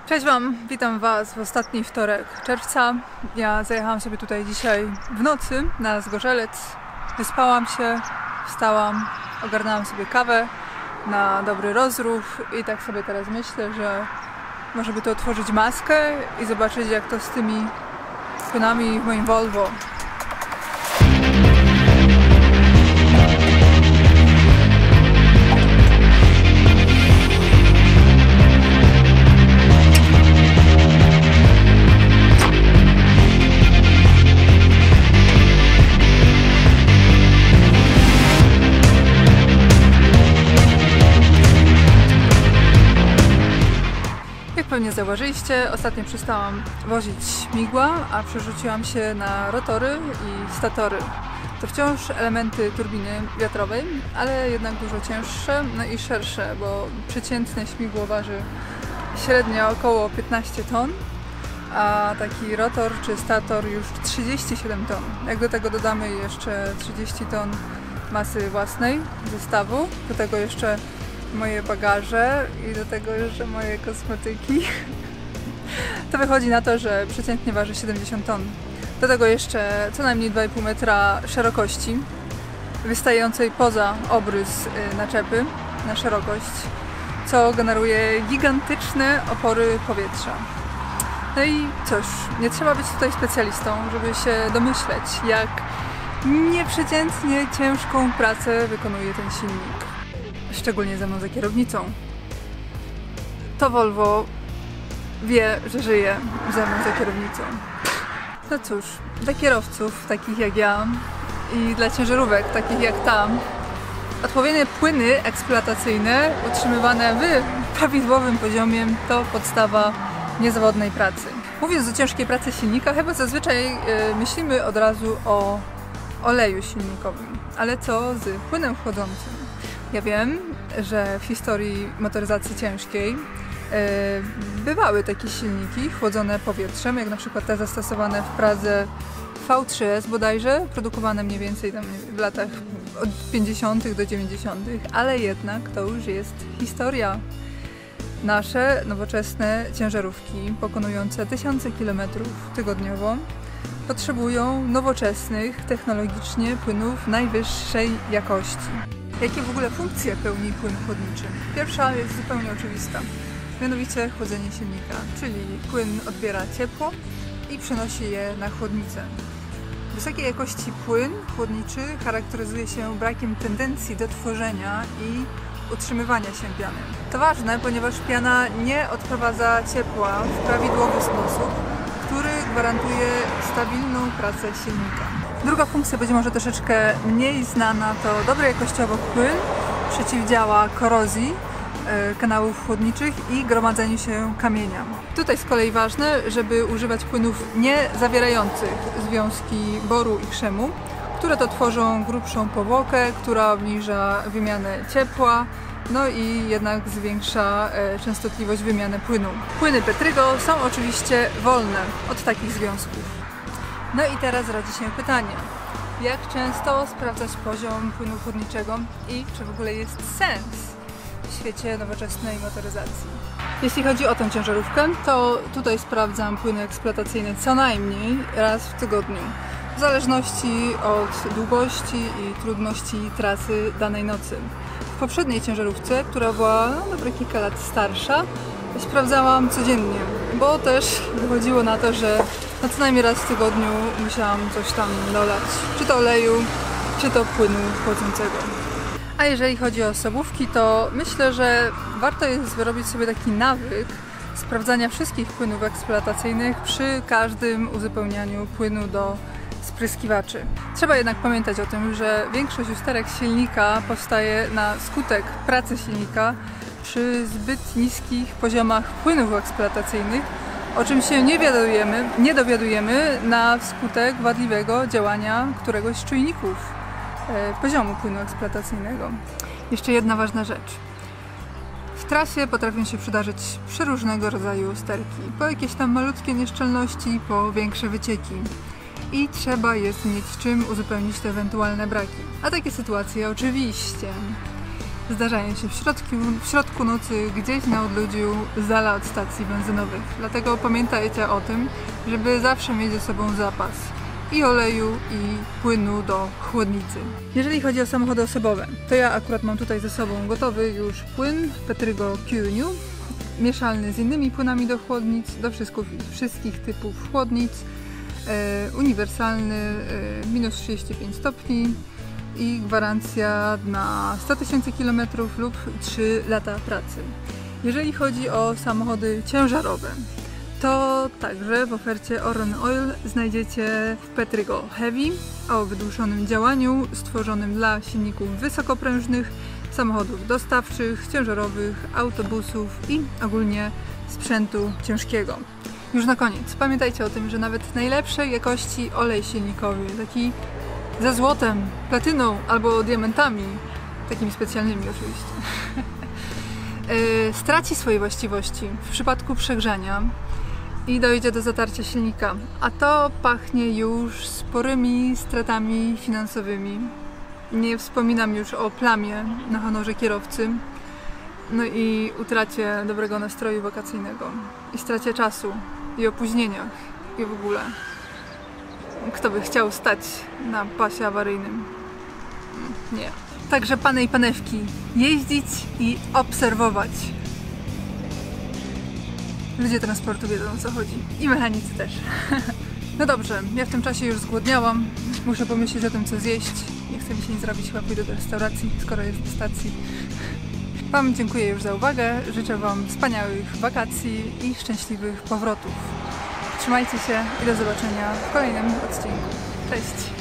Cześć Wam, witam Was w ostatni wtorek czerwca. Ja zajechałam sobie tutaj dzisiaj w nocy na Zgorzelec. Wyspałam się, wstałam, ogarnęłam sobie kawę na dobry rozruch i tak sobie teraz myślę, że może by to otworzyć maskę i zobaczyć, jak to z tymi płynami w moim Volvo. Jak pewnie zauważyliście, ostatnio przestałam wozić śmigła, a przerzuciłam się na rotory i statory. To wciąż elementy turbiny wiatrowej, ale jednak dużo cięższe, no i szersze, bo przeciętne śmigło waży średnio około 15 ton, a taki rotor czy stator już 37 ton. Jak do tego dodamy jeszcze 30 ton masy własnej zestawu, do tego jeszcze moje bagaże i do tego jeszcze moje kosmetyki, to wychodzi na to, że przeciętnie waży 70 ton. Do tego jeszcze co najmniej 2,5 metra szerokości, wystającej poza obrys naczepy na szerokość, co generuje gigantyczne opory powietrza. No i cóż, nie trzeba być tutaj specjalistą, żeby się domyśleć, jak nieprzeciętnie ciężką pracę wykonuje ten silnik. Szczególnie ze mną za kierownicą. To Volvo wie, że żyje ze mną za kierownicą. No cóż, dla kierowców takich jak ja i dla ciężarówek takich jak tam, odpowiednie płyny eksploatacyjne utrzymywane w prawidłowym poziomie to podstawa niezawodnej pracy. Mówiąc o ciężkiej pracy silnika, chyba zazwyczaj myślimy od razu o oleju silnikowym. Ale co z płynem chłodzącym? Ja wiem, że w historii motoryzacji ciężkiej bywały takie silniki chłodzone powietrzem, jak na przykład te zastosowane w Pradze V3S bodajże, produkowane mniej więcej tam w latach od 50. do 90., ale jednak to już jest historia. Nasze nowoczesne ciężarówki pokonujące tysiące kilometrów tygodniowo potrzebują nowoczesnych technologicznie płynów najwyższej jakości. Jakie w ogóle funkcje pełni płyn chłodniczy? Pierwsza jest zupełnie oczywista, mianowicie chłodzenie silnika, czyli płyn odbiera ciepło i przenosi je na chłodnicę. Wysokiej jakości płyn chłodniczy charakteryzuje się brakiem tendencji do tworzenia i utrzymywania się piany. To ważne, ponieważ piana nie odprowadza ciepła w prawidłowy sposób, który gwarantuje stabilną pracę silnika. Druga funkcja, być może troszeczkę mniej znana, to dobry jakościowo płyn przeciwdziała korozji kanałów chłodniczych i gromadzeniu się kamienia. Tutaj z kolei ważne, żeby używać płynów nie zawierających związki boru i krzemu, które to tworzą grubszą powłokę, która obniża wymianę ciepła, no i jednak zwiększa częstotliwość wymiany płynu. Płyny Petrigo są oczywiście wolne od takich związków. No i teraz rodzi się pytanie, jak często sprawdzać poziom płynu chłodniczego i czy w ogóle jest sens w świecie nowoczesnej motoryzacji. Jeśli chodzi o tę ciężarówkę, to tutaj sprawdzam płyny eksploatacyjne co najmniej raz w tygodniu, w zależności od długości i trudności trasy danej nocy. W poprzedniej ciężarówce, która była dobre kilka lat starsza, sprawdzałam codziennie, bo też wychodziło na to, że co najmniej raz w tygodniu musiałam coś tam dolać, czy to oleju, czy to płynu chłodzącego. A jeżeli chodzi o osobówki, to myślę, że warto jest wyrobić sobie taki nawyk sprawdzania wszystkich płynów eksploatacyjnych przy każdym uzupełnianiu płynu do spryskiwaczy. Trzeba jednak pamiętać o tym, że większość usterek silnika powstaje na skutek pracy silnika przy zbyt niskich poziomach płynów eksploatacyjnych, o czym się nie dowiadujemy na skutek wadliwego działania któregoś z czujników poziomu płynu eksploatacyjnego. Jeszcze jedna ważna rzecz. W trasie potrafią się przydarzyć przeróżnego rodzaju usterki, po jakieś tam malutkie nieszczelności, po większe wycieki. I trzeba jest mieć czym uzupełnić te ewentualne braki. A takie sytuacje oczywiście zdarzają się w środku nocy gdzieś na odludziu z dala od stacji benzynowych. Dlatego pamiętajcie o tym, żeby zawsze mieć ze sobą zapas i oleju, i płynu do chłodnicy. Jeżeli chodzi o samochody osobowe, to ja akurat mam tutaj ze sobą gotowy już płyn Petrigo Q-New, mieszalny z innymi płynami do chłodnic, do wszystkich typów chłodnic, uniwersalny, minus 35 stopni i gwarancja na 100 000 km lub 3 lata pracy. Jeżeli chodzi o samochody ciężarowe, to także w ofercie Oron Oil znajdziecie Petrigo Heavy o wydłużonym działaniu, stworzonym dla silników wysokoprężnych, samochodów dostawczych, ciężarowych, autobusów i ogólnie sprzętu ciężkiego. Już na koniec, pamiętajcie o tym, że nawet najlepszej jakości olej silnikowy, taki ze złotem, platyną albo diamentami, takimi specjalnymi oczywiście, straci swoje właściwości w przypadku przegrzania i dojdzie do zatarcia silnika, a to pachnie już sporymi stratami finansowymi. Nie wspominam już o plamie na honorze kierowcy, no i utracie dobrego nastroju wakacyjnego, i stracie czasu, i opóźnieniach, i w ogóle. Kto by chciał stać na pasie awaryjnym? Nie. Także panie i panewki, jeździć i obserwować. Ludzie transportu wiedzą, o co chodzi. I mechanicy też. No dobrze, ja w tym czasie już zgłodniałam. Muszę pomyśleć o tym, co zjeść. Nie chcę mi się nic zrobić, chyba pójdę do restauracji, skoro jest do stacji. Wam dziękuję już za uwagę. Życzę Wam wspaniałych wakacji i szczęśliwych powrotów. Trzymajcie się i do zobaczenia w kolejnym odcinku. Cześć!